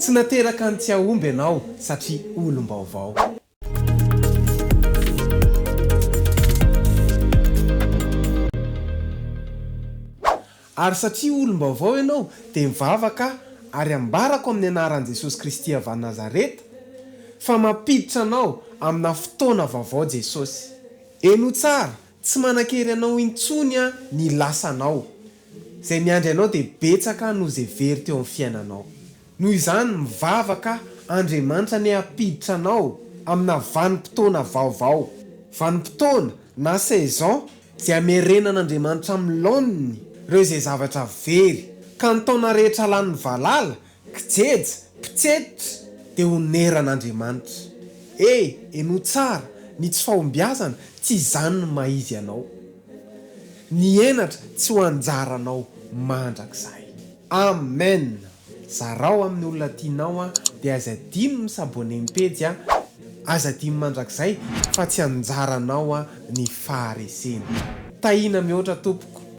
tsy nateraka ny tsy ahomby ianao satria olom-baovao. Ary satria olom-baovao ianao dia mivavaka ary ambarako amin'ny anaran'i Jesosy Kristy avy Nazareta fa mampiditra anao amina fotoana vaovao Jesosy. Eno tsara, tsy manan-kery anao intsony ny lasanao. Izay miandry anao dia betsaka no izay very teo amin'ny fiainanao. Noho izany mivavaka Andriamanitra ny hampiditra anao amina vanimpotoana vaovao. Vanimpotoana na saison izay hamerenan'Andriamanitra amin'ny laoniny ireo izay zavatra very. Ka ny taona rehetra lan'ny valala, kijeja, mpitsetitra dia honeran'Andriamanitra. Eno tsara, ny tsy fahombiazana tsy izany no maizy anao. Ny enatra tsy ho anjaranao mandrakizay. Amen. Zarao amin'ny olona tianao dia aza adino misabone pejy aza adino mandrakizay fa tsy anjaranao ny faharesena. Tahina mihoatra tompoko.